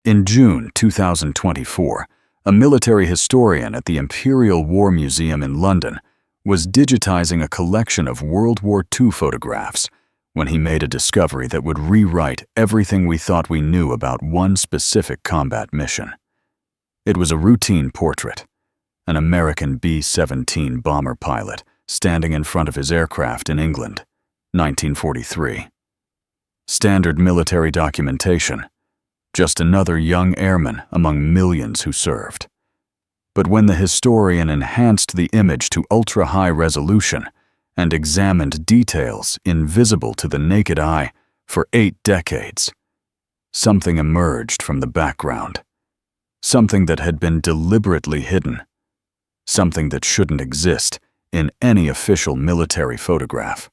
In June 2024, a military historian at the Imperial War Museum in London was digitizing a collection of World War II photographs when he made a discovery that would rewrite everything we thought we knew about one specific combat mission. It was a routine portrait, an American B-17 bomber pilot standing in front of his aircraft in England, 1943. Standard military documentation, just another young airman among millions who served. But when the historian enhanced the image to ultra-high resolution and examined details invisible to the naked eye for 8 decades, something emerged from the background. Something that had been deliberately hidden. Something that shouldn't exist in any official military photograph.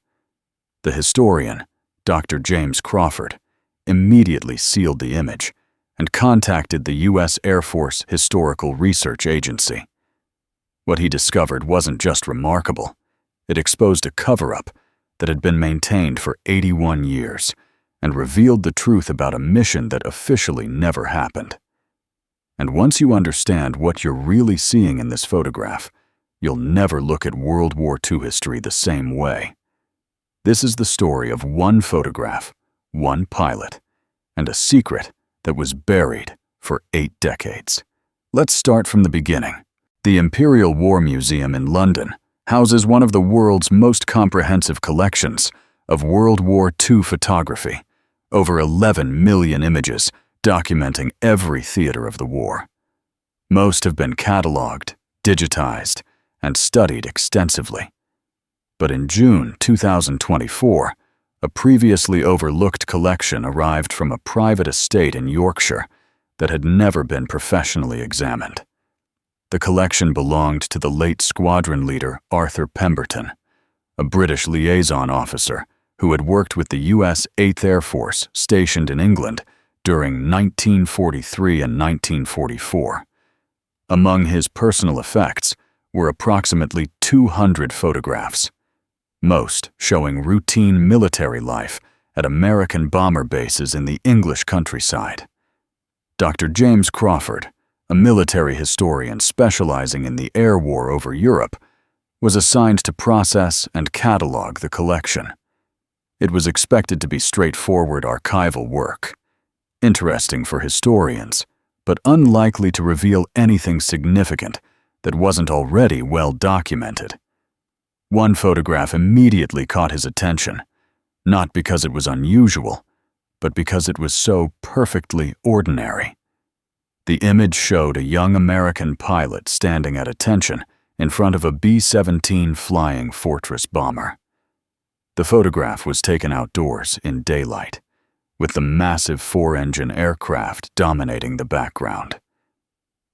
The historian, Dr. James Crawford, immediately sealed the image and contacted the U.S. Air Force Historical Research Agency. What he discovered wasn't just remarkable. It exposed a cover-up that had been maintained for 81 years and revealed the truth about a mission that officially never happened. And once you understand what you're really seeing in this photograph, you'll never look at World War II history the same way. This is the story of one photograph, one pilot, and a secret that was buried for 8 decades. Let's start from the beginning. The Imperial War Museum in London houses one of the world's most comprehensive collections of World War II photography, over 11 million images documenting every theater of the war. Most have been cataloged, digitized, and studied extensively. But in June 2024, a previously overlooked collection arrived from a private estate in Yorkshire that had never been professionally examined. The collection belonged to the late squadron leader Arthur Pemberton, a British liaison officer who had worked with the U.S. 8th Air Force stationed in England during 1943 and 1944. Among his personal effects were approximately 200 photographs, most showing routine military life at American bomber bases in the English countryside. Dr. James Crawford, a military historian specializing in the air war over Europe, was assigned to process and catalog the collection. It was expected to be straightforward archival work, interesting for historians, but unlikely to reveal anything significant that wasn't already well documented. One photograph immediately caught his attention, not because it was unusual, but because it was so perfectly ordinary. The image showed a young American pilot standing at attention in front of a B-17 Flying Fortress bomber. The photograph was taken outdoors in daylight, with the massive 4-engine aircraft dominating the background.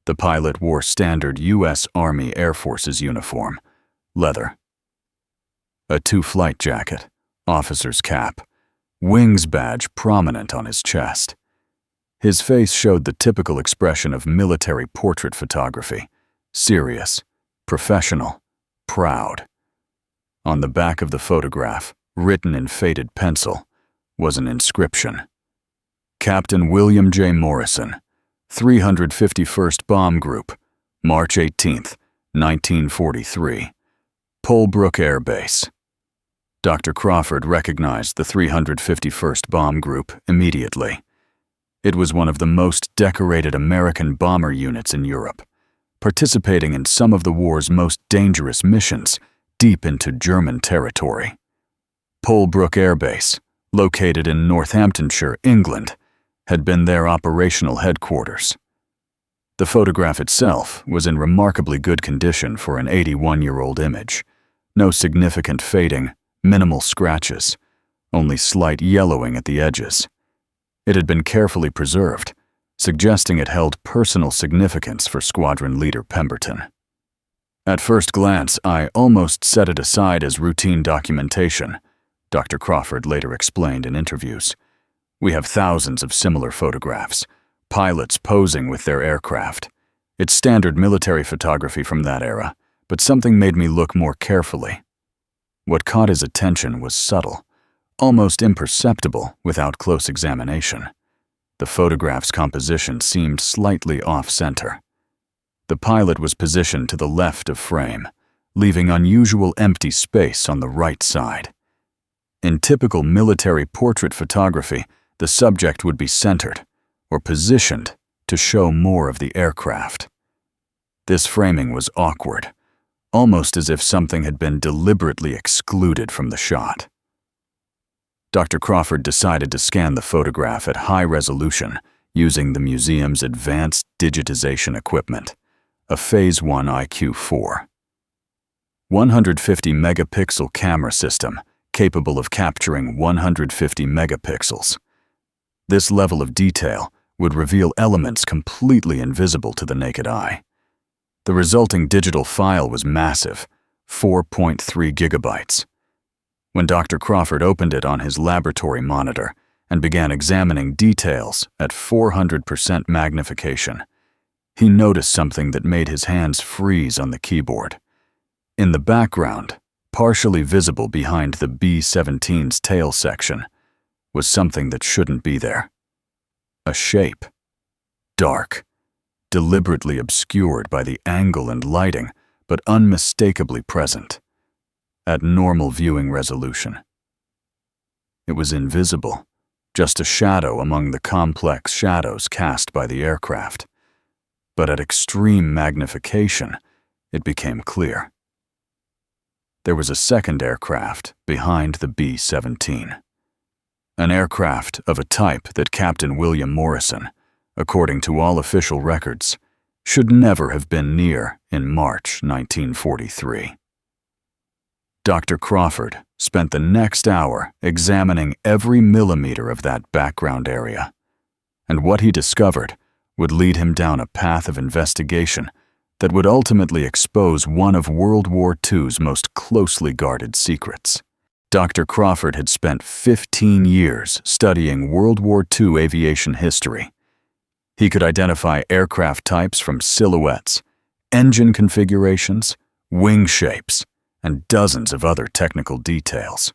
The pilot wore standard U.S. Army Air Forces uniform, leather, a 2-flight jacket, officer's cap, wings badge prominent on his chest. His face showed the typical expression of military portrait photography: serious, professional, proud. On the back of the photograph, written in faded pencil, was an inscription: Captain William J. Morrison, 351st Bomb Group, March 18, 1943, Polebrook Air Base. Dr. Crawford recognized the 351st Bomb Group immediately. It was one of the most decorated American bomber units in Europe, participating in some of the war's most dangerous missions deep into German territory. Polebrook Air Base, located in Northamptonshire, England, had been their operational headquarters. The photograph itself was in remarkably good condition for an 81-year-old image. No significant fading, minimal scratches, only slight yellowing at the edges. It had been carefully preserved, suggesting it held personal significance for squadron leader Pemberton. At first glance, I almost set it aside as routine documentation, Dr. Crawford later explained in interviews. We have thousands of similar photographs, pilots posing with their aircraft. It's standard military photography from that era, but something made me look more carefully. What caught his attention was subtle, almost imperceptible without close examination. The photograph's composition seemed slightly off-center. The pilot was positioned to the left of frame, leaving unusual empty space on the right side. In typical military portrait photography, the subject would be centered or positioned to show more of the aircraft. This framing was awkward, almost as if something had been deliberately excluded from the shot. Dr. Crawford decided to scan the photograph at high resolution using the museum's advanced digitization equipment, a Phase 1 IQ-4. 150 megapixel camera system capable of capturing 150 megapixels. This level of detail would reveal elements completely invisible to the naked eye. The resulting digital file was massive, 4.3 gigabytes. When Dr. Crawford opened it on his laboratory monitor and began examining details at 400% magnification, he noticed something that made his hands freeze on the keyboard. In the background, partially visible behind the B-17's tail section, was something that shouldn't be there. A shape. Dark, deliberately obscured by the angle and lighting, but unmistakably present. At normal viewing resolution. It was invisible, just a shadow among the complex shadows cast by the aircraft. But at extreme magnification, it became clear. There was a second aircraft behind the B-17. An aircraft of a type that Captain William Morrison, according to all official records, should never have been near in March 1943. Dr. Crawford spent the next hour examining every millimeter of that background area, and what he discovered would lead him down a path of investigation that would ultimately expose one of World War II's most closely guarded secrets. Dr. Crawford had spent 15 years studying World War II aviation history. He could identify aircraft types from silhouettes, engine configurations, wing shapes, and dozens of other technical details.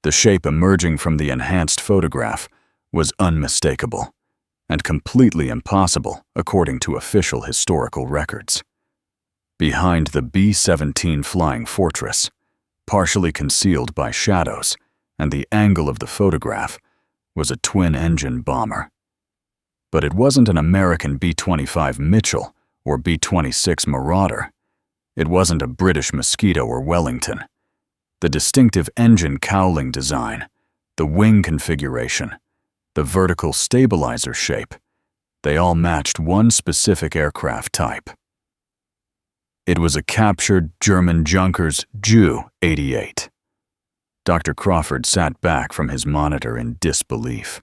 The shape emerging from the enhanced photograph was unmistakable and completely impossible according to official historical records. Behind the B-17 Flying Fortress, partially concealed by shadows and the angle of the photograph, was a twin-engine bomber. But it wasn't an American B-25 Mitchell or B-26 Marauder. It wasn't a British Mosquito or Wellington. The distinctive engine cowling design, the wing configuration, the vertical stabilizer shape, they all matched one specific aircraft type. It was a captured German Junkers Ju-88. Dr. Crawford sat back from his monitor in disbelief.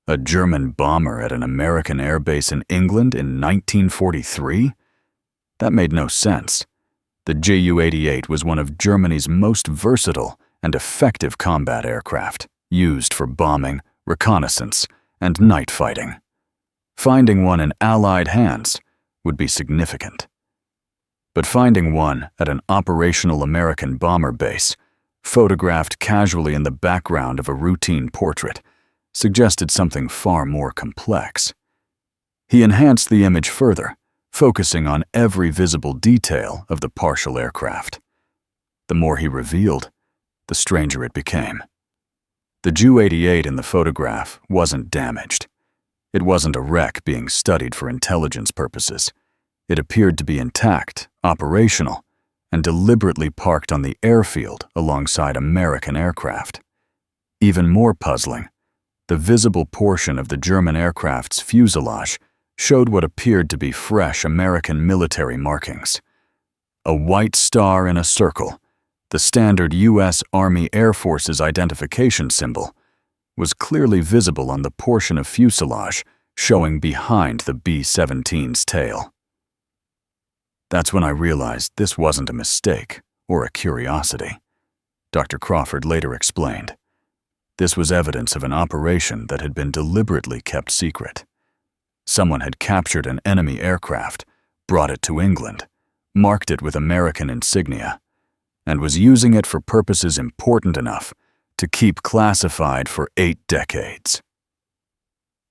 A German bomber at an American airbase in England in 1943? That made no sense. The Ju-88 was one of Germany's most versatile and effective combat aircraft, used for bombing, reconnaissance, and night fighting. Finding one in Allied hands would be significant. But finding one at an operational American bomber base, photographed casually in the background of a routine portrait, suggested something far more complex. He enhanced the image further, focusing on every visible detail of the partial aircraft. The more he revealed, the stranger it became. The Ju-88 in the photograph wasn't damaged. It wasn't a wreck being studied for intelligence purposes. It appeared to be intact, operational, and deliberately parked on the airfield alongside American aircraft. Even more puzzling, the visible portion of the German aircraft's fuselage showed what appeared to be fresh American military markings. A white star in a circle, the standard U.S. Army Air Force's identification symbol, was clearly visible on the portion of fuselage showing behind the B-17's tail. That's when I realized this wasn't a mistake or a curiosity. Dr. Crawford later explained. This was evidence of an operation that had been deliberately kept secret. Someone had captured an enemy aircraft, brought it to England, marked it with American insignia, and was using it for purposes important enough to keep classified for 8 decades.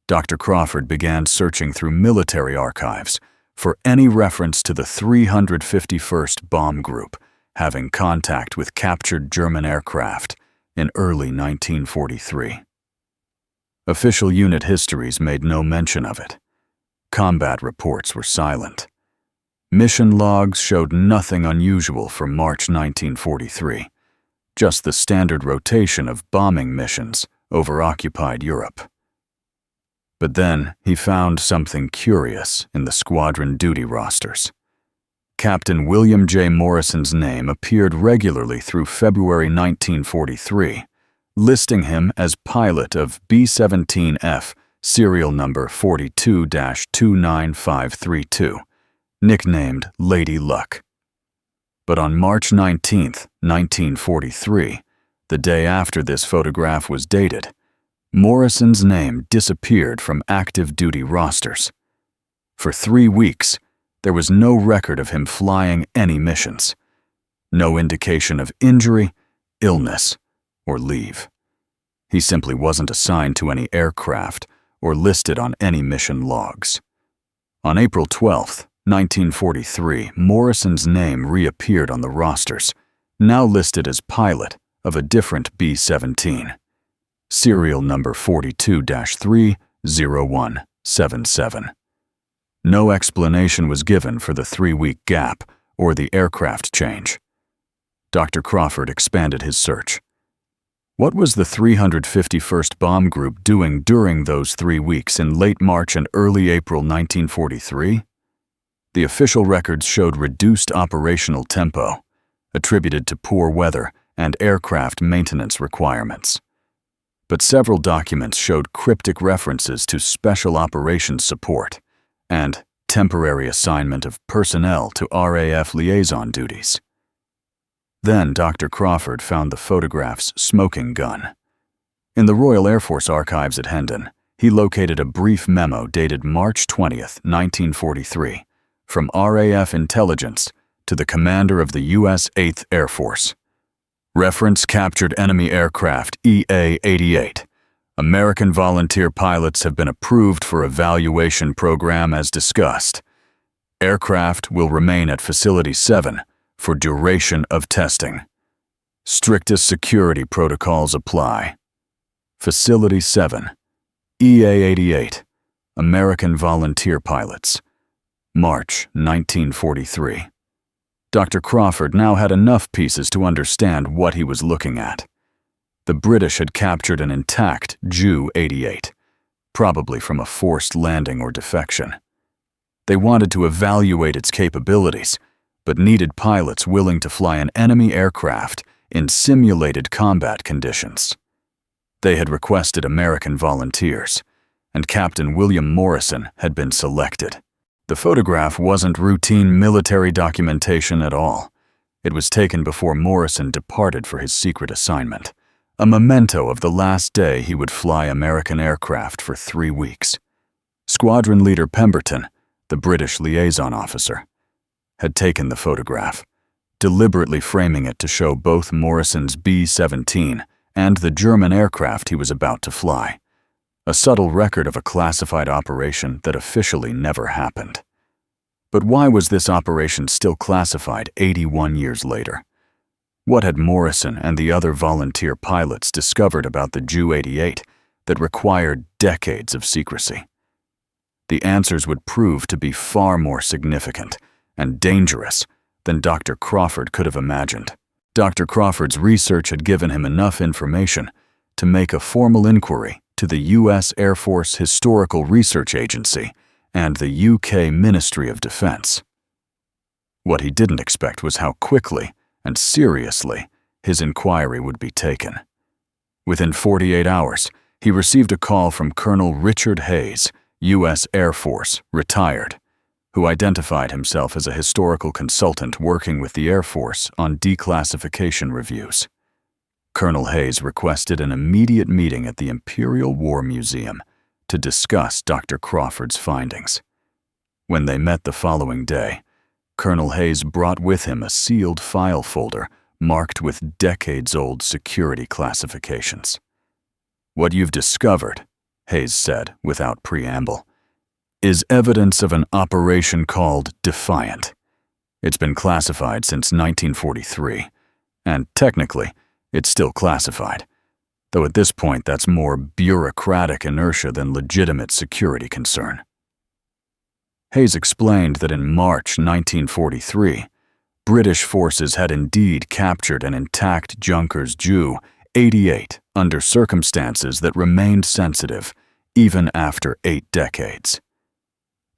Dr. Crawford began searching through military archives for any reference to the 351st Bomb Group having contact with captured German aircraft in early 1943. Official unit histories made no mention of it. Combat reports were silent. Mission logs showed nothing unusual for March 1943, just the standard rotation of bombing missions over occupied Europe. But then he found something curious in the squadron duty rosters. Captain William J. Morrison's name appeared regularly through February 1943, listing him as pilot of B-17F, serial number 42-29532, nicknamed Lady Luck. But on March 19, 1943, the day after this photograph was dated, Morrison's name disappeared from active duty rosters. For 3 weeks, there was no record of him flying any missions. No indication of injury, illness, or leave. He simply wasn't assigned to any aircraft or listed on any mission logs. On April 12, 1943, Morrison's name reappeared on the rosters, now listed as pilot of a different B-17. Serial number 42-30177. No explanation was given for the 3-week gap or the aircraft change. Dr. Crawford expanded his search. What was the 351st Bomb Group doing during those 3 weeks in late March and early April 1943? The official records showed reduced operational tempo, attributed to poor weather and aircraft maintenance requirements. But several documents showed cryptic references to special operations support and temporary assignment of personnel to RAF liaison duties. Then Dr. Crawford found the photograph's smoking gun. In the Royal Air Force Archives at Hendon, he located a brief memo dated March 20, 1943, from RAF Intelligence to the commander of the U.S. 8th Air Force. Reference captured enemy aircraft EA-88. American volunteer pilots have been approved for evaluation program as discussed. Aircraft will remain at Facility 7 for duration of testing. Strictest security protocols apply. Facility 7, EA-88, American volunteer pilots. March 1943. Dr. Crawford now had enough pieces to understand what he was looking at. The British had captured an intact Ju-88, probably from a forced landing or defection. They wanted to evaluate its capabilities, but needed pilots willing to fly an enemy aircraft in simulated combat conditions. They had requested American volunteers, and Captain William Morrison had been selected. The photograph wasn't routine military documentation at all. It was taken before Morrison departed for his secret assignment, a memento of the last day he would fly American aircraft for 3 weeks. Squadron Leader Pemberton, the British liaison officer, had taken the photograph, deliberately framing it to show both Morrison's B-17 and the German aircraft he was about to fly. A subtle record of a classified operation that officially never happened. But why was this operation still classified 81 years later? What had Morrison and the other volunteer pilots discovered about the Ju-88 that required decades of secrecy? The answers would prove to be far more significant and dangerous than Dr. Crawford could have imagined. Dr. Crawford's research had given him enough information to make a formal inquiry to the U.S. Air Force Historical Research Agency and the UK Ministry of Defense. What he didn't expect was how quickly and seriously his inquiry would be taken. Within 48 hours, he received a call from Colonel Richard Hayes, U.S. Air Force, retired, who identified himself as a historical consultant working with the Air Force on declassification reviews. Colonel Hayes requested an immediate meeting at the Imperial War Museum to discuss Dr. Crawford's findings. When they met the following day, Colonel Hayes brought with him a sealed file folder marked with decades-old security classifications. "What you've discovered," Hayes said without preamble, is evidence of an operation called Defiant. It's been classified since 1943, and technically, it's still classified, though at this point that's more bureaucratic inertia than legitimate security concern. Hayes explained that in March 1943, British forces had indeed captured an intact Junkers Ju-88 under circumstances that remained sensitive even after 8 decades.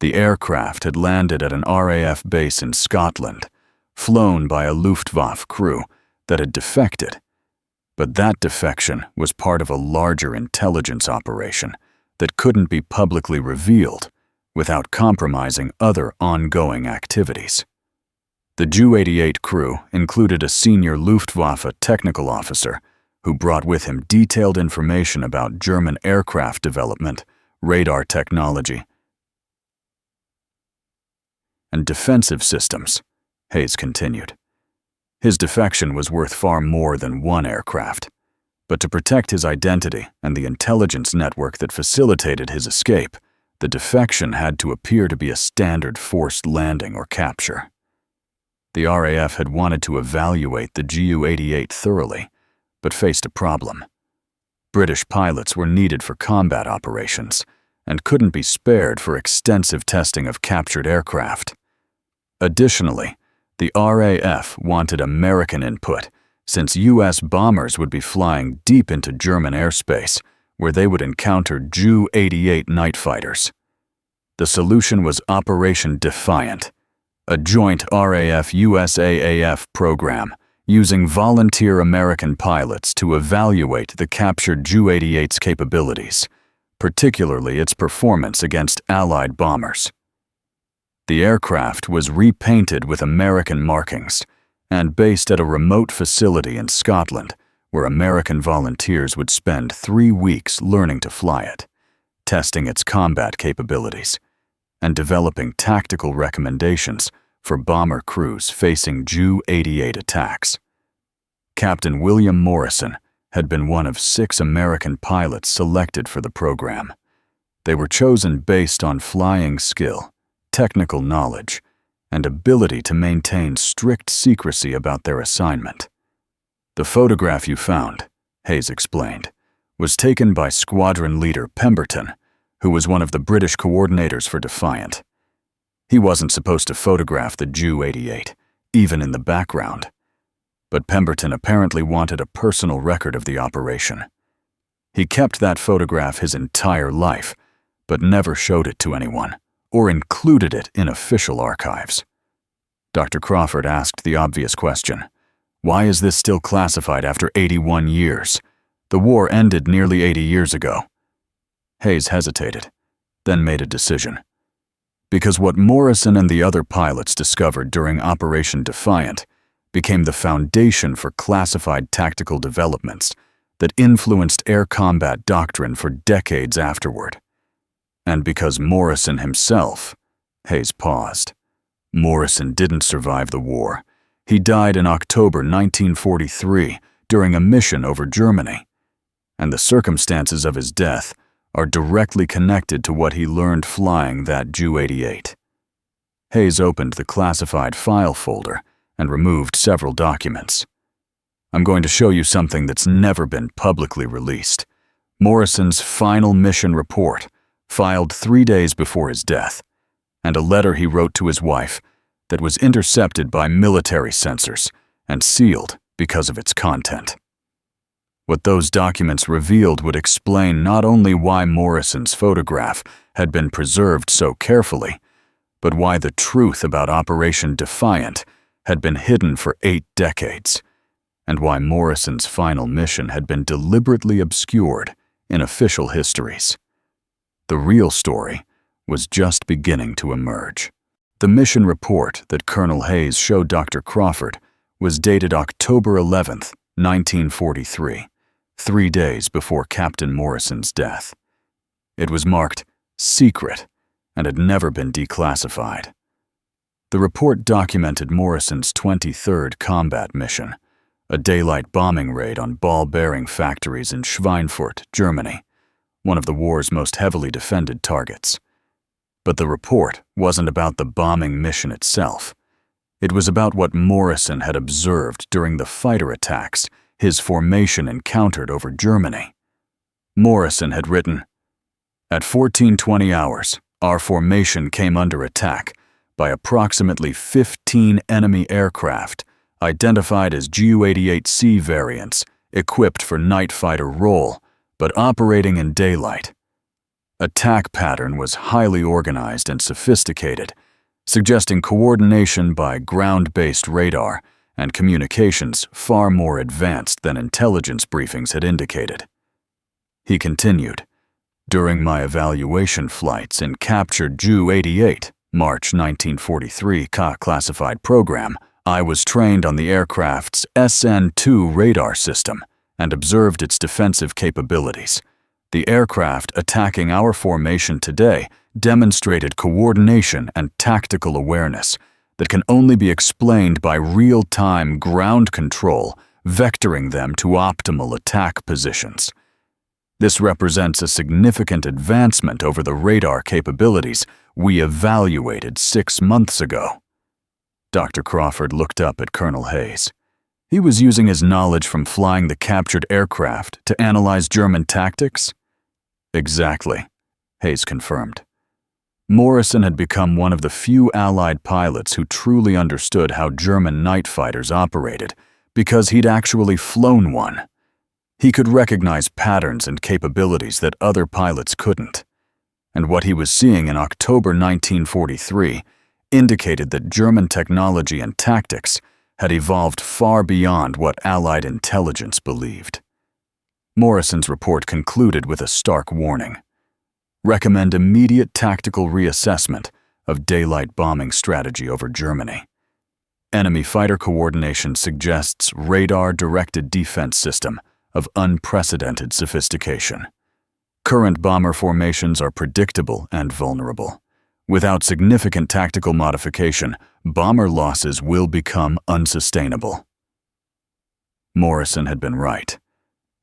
The aircraft had landed at an RAF base in Scotland, flown by a Luftwaffe crew that had defected, but that defection was part of a larger intelligence operation that couldn't be publicly revealed without compromising other ongoing activities. The Ju-88 crew included a senior Luftwaffe technical officer who brought with him detailed information about German aircraft development, radar technology, and defensive systems, Hayes continued. His defection was worth far more than one aircraft, but to protect his identity and the intelligence network that facilitated his escape, the defection had to appear to be a standard forced landing or capture. The RAF had wanted to evaluate the Ju-88 thoroughly, but faced a problem. British pilots were needed for combat operations and couldn't be spared for extensive testing of captured aircraft. Additionally, the RAF wanted American input, since U.S. bombers would be flying deep into German airspace, where they would encounter Ju-88 night fighters. The solution was Operation Defiant, a joint RAF-USAAF program using volunteer American pilots to evaluate the captured Ju-88's capabilities, particularly its performance against Allied bombers. The aircraft was repainted with American markings and based at a remote facility in Scotland where American volunteers would spend 3 weeks learning to fly it, testing its combat capabilities, and developing tactical recommendations for bomber crews facing Ju-88 attacks. Captain William Morrison had been one of 6 American pilots selected for the program. They were chosen based on flying skill, technical knowledge, and ability to maintain strict secrecy about their assignment. The photograph you found, Hayes explained, was taken by squadron leader Pemberton, who was one of the British coordinators for Defiant. He wasn't supposed to photograph the Ju-88, even in the background, but Pemberton apparently wanted a personal record of the operation. He kept that photograph his entire life, but never showed it to anyone or included it in official archives. Dr. Crawford asked the obvious question, why is this still classified after 81 years? The war ended nearly 80 years ago. Hayes hesitated, then made a decision. Because what Morrison and the other pilots discovered during Operation Defiant became the foundation for classified tactical developments that influenced air combat doctrine for decades afterward. And because Morrison himself, Hayes paused. Morrison didn't survive the war. He died in October 1943 during a mission over Germany, and the circumstances of his death are directly connected to what he learned flying that Ju-88. Hayes opened the classified file folder and removed several documents. I'm going to show you something that's never been publicly released. Morrison's final mission report, filed 3 days before his death, and a letter he wrote to his wife that was intercepted by military censors and sealed because of its content. What those documents revealed would explain not only why Morrison's photograph had been preserved so carefully, but why the truth about Operation Defiant had been hidden for 8 decades, and why Morrison's final mission had been deliberately obscured in official histories. The real story was just beginning to emerge. The mission report that Colonel Hayes showed Dr. Crawford was dated October 11, 1943, 3 days before Captain Morrison's death. It was marked secret and had never been declassified. The report documented Morrison's 23rd combat mission, a daylight bombing raid on ball-bearing factories in Schweinfurt, Germany, one of the war's most heavily defended targets. But the report wasn't about the bombing mission itself. It was about what Morrison had observed during the fighter attacks his formation encountered over Germany. Morrison had written, "At 14:20 hours, our formation came under attack by approximately 15 enemy aircraft identified as Ju-88C variants equipped for night fighter role, but operating in daylight. Attack pattern was highly organized and sophisticated, suggesting coordination by ground-based radar and communications far more advanced than intelligence briefings had indicated." He continued, "During my evaluation flights in captured Ju-88, March 1943 classified program, I was trained on the aircraft's SN-2 radar system and observed its defensive capabilities. The aircraft attacking our formation today demonstrated coordination and tactical awareness that can only be explained by real-time ground control, vectoring them to optimal attack positions. This represents a significant advancement over the radar capabilities we evaluated 6 months ago." Dr. Crawford looked up at Colonel Hayes. He was using his knowledge from flying the captured aircraft to analyze German tactics? "Exactly," Hayes confirmed. Morrison had become one of the few Allied pilots who truly understood how German night fighters operated because he'd actually flown one. He could recognize patterns and capabilities that other pilots couldn't. And what he was seeing in October 1943 indicated that German technology and tactics had evolved far beyond what Allied intelligence believed. Morrison's report concluded with a stark warning. Recommend immediate tactical reassessment of daylight bombing strategy over Germany. Enemy fighter coordination suggests radar-directed defense system of unprecedented sophistication. Current bomber formations are predictable and vulnerable. Without significant tactical modification, bomber losses will become unsustainable. Morrison had been right.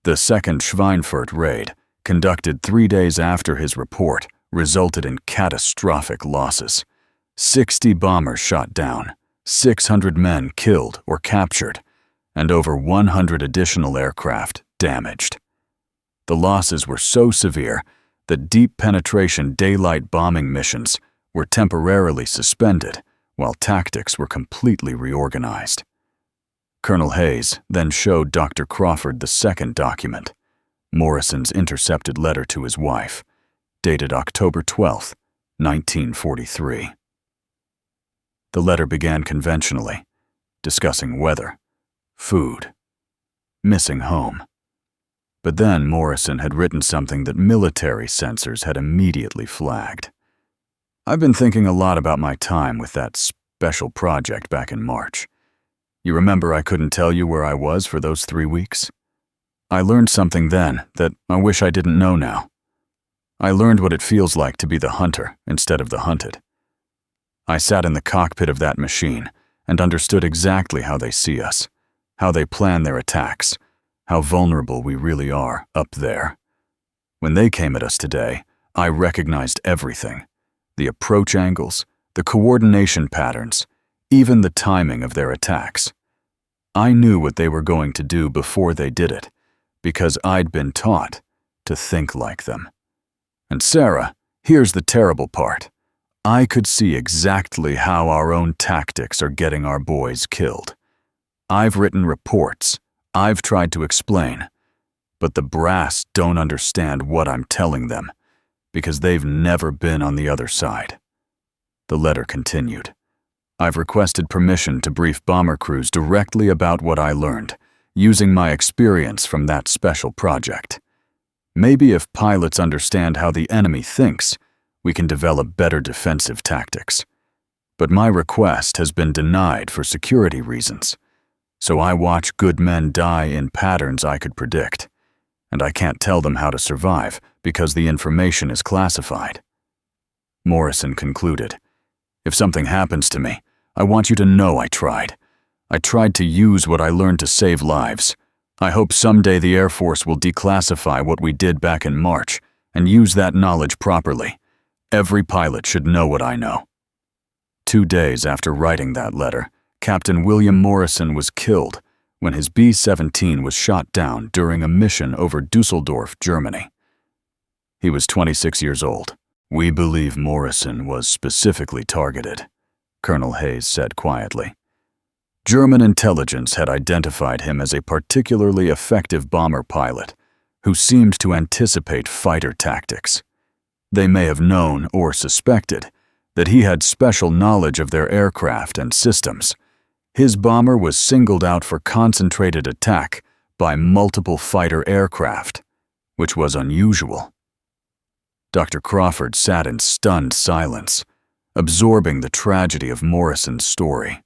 The second Schweinfurt raid, conducted 3 days after his report, resulted in catastrophic losses. 60 bombers shot down, 600 men killed or captured, and over 100 additional aircraft damaged. The losses were so severe that deep penetration daylight bombing missions were temporarily suspended while tactics were completely reorganized. Colonel Hayes then showed Dr. Crawford the second document, Morrison's intercepted letter to his wife, dated October 12, 1943. The letter began conventionally, discussing weather, food, missing home. But then Morrison had written something that military censors had immediately flagged. "I've been thinking a lot about my time with that special project back in March. You remember I couldn't tell you where I was for those 3 weeks? I learned something then that I wish I didn't know now. I learned what it feels like to be the hunter instead of the hunted. I sat in the cockpit of that machine and understood exactly how they see us, how they plan their attacks, how vulnerable we really are up there. When they came at us today, I recognized everything. The approach angles, the coordination patterns, even the timing of their attacks. I knew what they were going to do before they did it, because I'd been taught to think like them. And Sarah, here's the terrible part. I could see exactly how our own tactics are getting our boys killed. I've written reports, I've tried to explain, but the brass don't understand what I'm telling them, because they've never been on the other side." The letter continued. "I've requested permission to brief bomber crews directly about what I learned, using my experience from that special project. Maybe if pilots understand how the enemy thinks, we can develop better defensive tactics. But my request has been denied for security reasons. So I watch good men die in patterns I could predict, and I can't tell them how to survive because the information is classified." Morrison concluded, "If something happens to me, I want you to know I tried. I tried to use what I learned to save lives. I hope someday the Air Force will declassify what we did back in March and use that knowledge properly. Every pilot should know what I know." 2 days after writing that letter, Captain William Morrison was killed when his B-17 was shot down during a mission over Dusseldorf, Germany. He was 26 years old. "We believe Morrison was specifically targeted," Colonel Hayes said quietly. German intelligence had identified him as a particularly effective bomber pilot who seemed to anticipate fighter tactics. They may have known or suspected that he had special knowledge of their aircraft and systems. His bomber was singled out for concentrated attack by multiple fighter aircraft, which was unusual. Dr. Crawford sat in stunned silence, absorbing the tragedy of Morrison's story.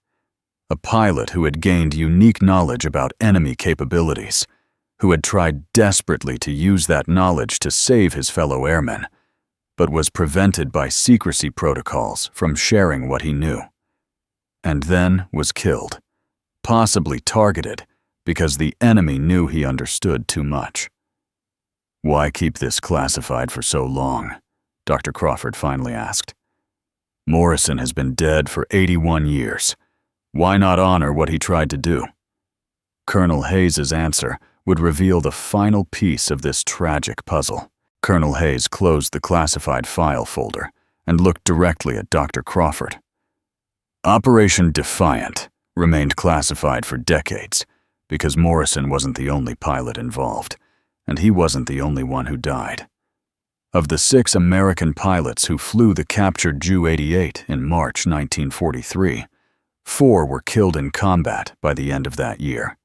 A pilot who had gained unique knowledge about enemy capabilities, who had tried desperately to use that knowledge to save his fellow airmen, but was prevented by secrecy protocols from sharing what he knew. And then was killed, possibly targeted because the enemy knew he understood too much. "Why keep this classified for so long?" Dr. Crawford finally asked. "Morrison has been dead for 81 years. Why not honor what he tried to do?" Colonel Hayes's answer would reveal the final piece of this tragic puzzle. Colonel Hayes closed the classified file folder and looked directly at Dr. Crawford. Operation Defiant remained classified for decades because Morrison wasn't the only pilot involved, and he wasn't the only one who died. Of the 6 American pilots who flew the captured Ju-88 in March 1943, 4 were killed in combat by the end of that year.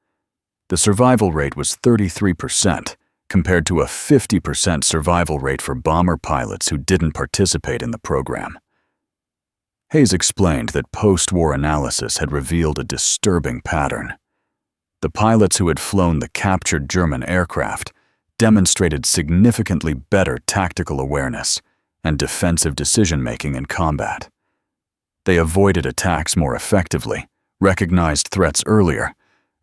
The survival rate was 33%, compared to a 50% survival rate for bomber pilots who didn't participate in the program. Hayes explained that post-war analysis had revealed a disturbing pattern. The pilots who had flown the captured German aircraft demonstrated significantly better tactical awareness and defensive decision-making in combat. They avoided attacks more effectively, recognized threats earlier,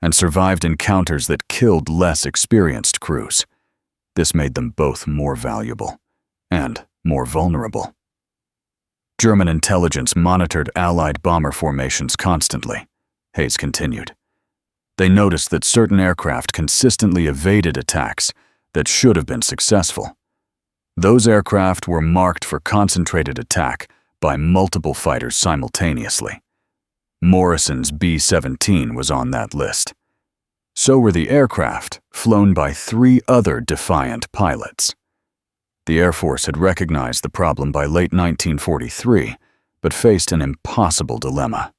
and survived encounters that killed less experienced crews. This made them both more valuable and more vulnerable. German intelligence monitored Allied bomber formations constantly, Hayes continued. They noticed that certain aircraft consistently evaded attacks that should have been successful. Those aircraft were marked for concentrated attack by multiple fighters simultaneously. Morrison's B-17 was on that list. So were the aircraft flown by 3 other Defiant pilots. The Air Force had recognized the problem by late 1943, but faced an impossible dilemma.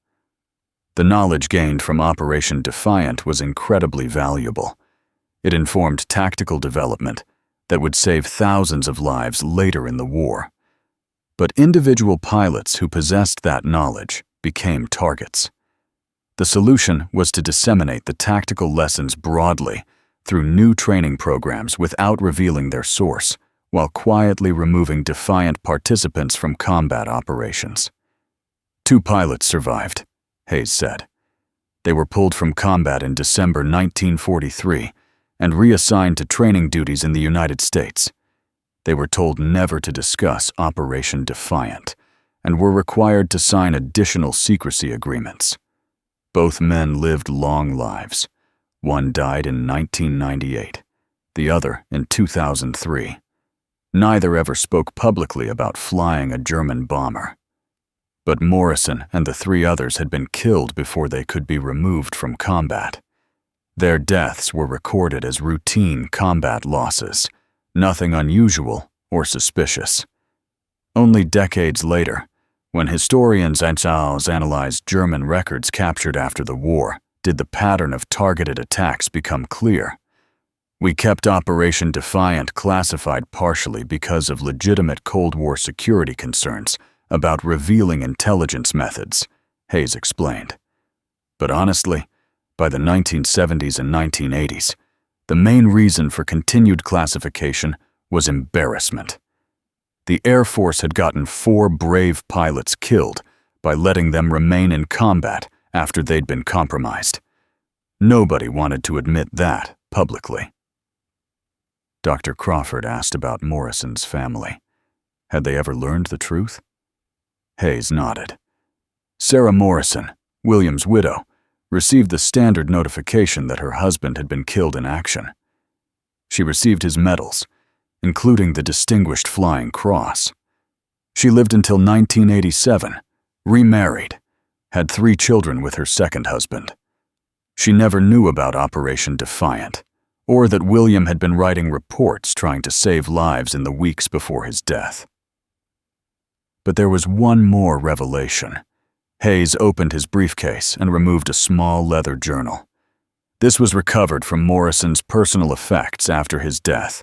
The knowledge gained from Operation Defiant was incredibly valuable. It informed tactical development that would save thousands of lives later in the war. But individual pilots who possessed that knowledge became targets. The solution was to disseminate the tactical lessons broadly through new training programs without revealing their source, while quietly removing Defiant participants from combat operations. 2 pilots survived, Hayes said. They were pulled from combat in December 1943 and reassigned to training duties in the United States. They were told never to discuss Operation Defiant and were required to sign additional secrecy agreements. Both men lived long lives. One died in 1998, the other in 2003. Neither ever spoke publicly about flying a German bomber. But Morrison and the 3 others had been killed before they could be removed from combat. Their deaths were recorded as routine combat losses, nothing unusual or suspicious. Only decades later, when historians analyzed German records captured after the war, did the pattern of targeted attacks become clear. "We kept Operation Defiant classified partially because of legitimate Cold War security concerns about revealing intelligence methods," Hayes explained. But honestly, by the 1970s and 1980s, the main reason for continued classification was embarrassment. The Air Force had gotten 4 brave pilots killed by letting them remain in combat after they'd been compromised. Nobody wanted to admit that publicly. Dr. Crawford asked about Morrison's family. Had they ever learned the truth? Hayes nodded. Sarah Morrison, William's widow, received the standard notification that her husband had been killed in action. She received his medals, including the Distinguished Flying Cross. She lived until 1987, remarried, had 3 children with her second husband. She never knew about Operation Defiant, or that William had been writing reports trying to save lives in the weeks before his death. But there was one more revelation. Hayes opened his briefcase and removed a small leather journal. This was recovered from Morrison's personal effects after his death.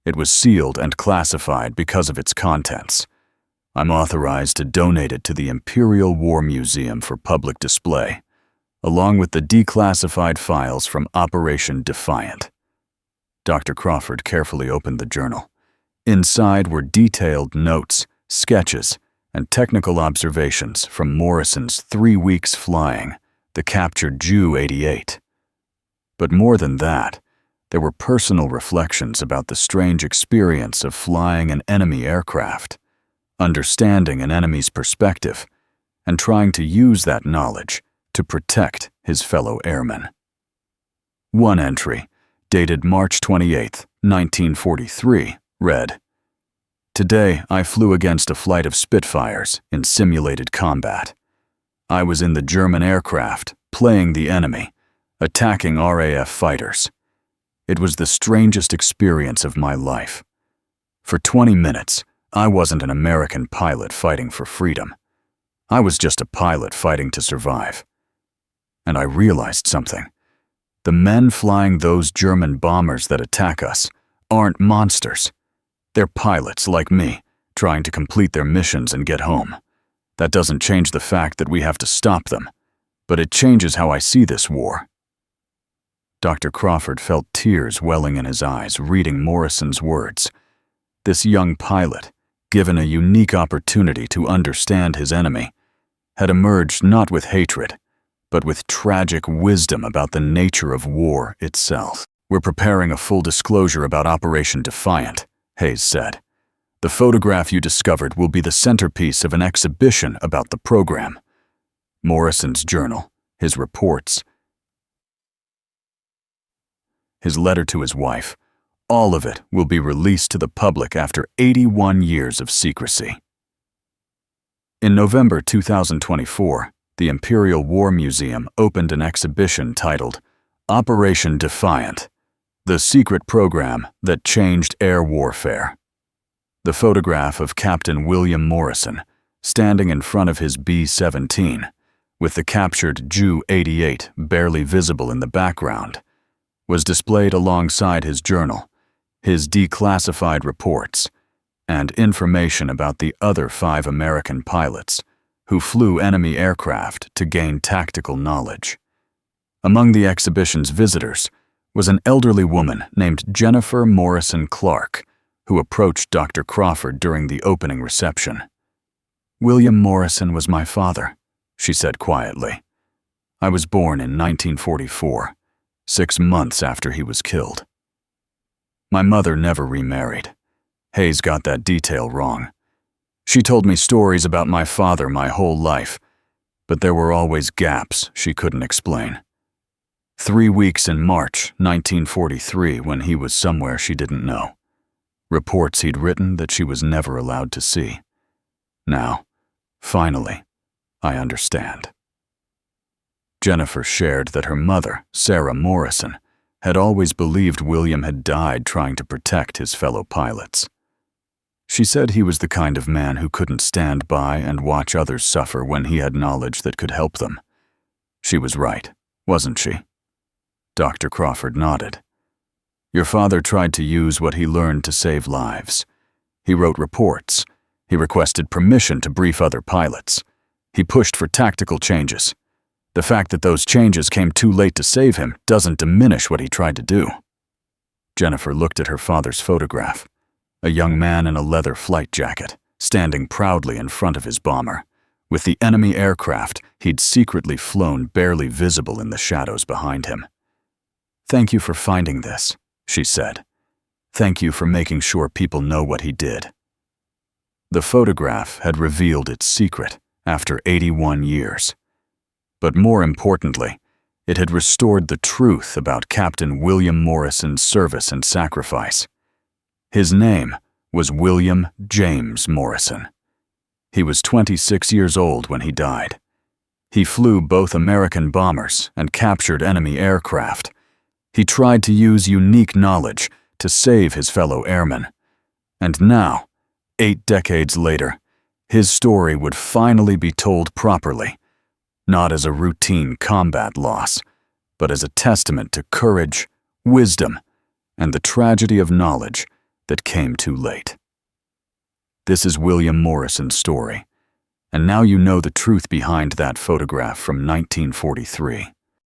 It was sealed and classified because of its contents. I'm authorized to donate it to the Imperial War Museum for public display, along with the declassified files from Operation Defiant. Dr. Crawford carefully opened the journal. Inside were detailed notes, sketches, and technical observations from Morrison's 3 weeks flying the captured Ju-88. But more than that, there were personal reflections about the strange experience of flying an enemy aircraft, understanding an enemy's perspective, and trying to use that knowledge to protect his fellow airmen. One entry, dated March 28, 1943, read, "Today I flew against a flight of Spitfires in simulated combat. I was in the German aircraft, playing the enemy, attacking RAF fighters. It was the strangest experience of my life. For 20 minutes, I wasn't an American pilot fighting for freedom. I was just a pilot fighting to survive. And I realized something. The men flying those German bombers that attack us aren't monsters. They're pilots like me, trying to complete their missions and get home. That doesn't change the fact that we have to stop them, but it changes how I see this war." Dr. Crawford felt tears welling in his eyes, reading Morrison's words. This young pilot, given a unique opportunity to understand his enemy, had emerged not with hatred, but with tragic wisdom about the nature of war itself. "We're preparing a full disclosure about Operation Defiant," Hayes said. "The photograph you discovered will be the centerpiece of an exhibition about the program. Morrison's journal, his reports, his letter to his wife, all of it will be released to the public after 81 years of secrecy." In November 2024, the Imperial War Museum opened an exhibition titled Operation Defiant, the secret program that changed air warfare. The photograph of Captain William Morrison, standing in front of his B-17, with the captured Ju-88 barely visible in the background, was displayed alongside his journal, his declassified reports, and information about the other 5 American pilots who flew enemy aircraft to gain tactical knowledge. Among the exhibition's visitors was an elderly woman named Jennifer Morrison Clark, who approached Dr. Crawford during the opening reception. "William Morrison was my father," she said quietly. "I was born in 1944, 6 months after he was killed. My mother never remarried. Hayes got that detail wrong. She told me stories about my father my whole life, but there were always gaps she couldn't explain. 3 weeks in March 1943 when he was somewhere she didn't know. Reports he'd written that she was never allowed to see. Now, finally, I understand." Jennifer shared that her mother, Sarah Morrison, had always believed William had died trying to protect his fellow pilots. She said he was the kind of man who couldn't stand by and watch others suffer when he had knowledge that could help them. She was right, wasn't she? Dr. Crawford nodded. "Your father tried to use what he learned to save lives. He wrote reports. He requested permission to brief other pilots. He pushed for tactical changes. The fact that those changes came too late to save him doesn't diminish what he tried to do." Jennifer looked at her father's photograph, a young man in a leather flight jacket, standing proudly in front of his bomber, with the enemy aircraft he'd secretly flown barely visible in the shadows behind him. "Thank you for finding this," she said. Thank you for making sure people know what he did." The photograph had revealed its secret after 81 years. But more importantly, it had restored the truth about Captain William Morrison's service and sacrifice. His name was William James Morrison. He was 26 years old when he died. He flew both American bombers and captured enemy aircraft. He tried to use unique knowledge to save his fellow airmen. And now, 8 decades later, his story would finally be told properly, not as a routine combat loss, but as a testament to courage, wisdom, and the tragedy of knowledge that came too late. This is William Morrison's story, and now you know the truth behind that photograph from 1943.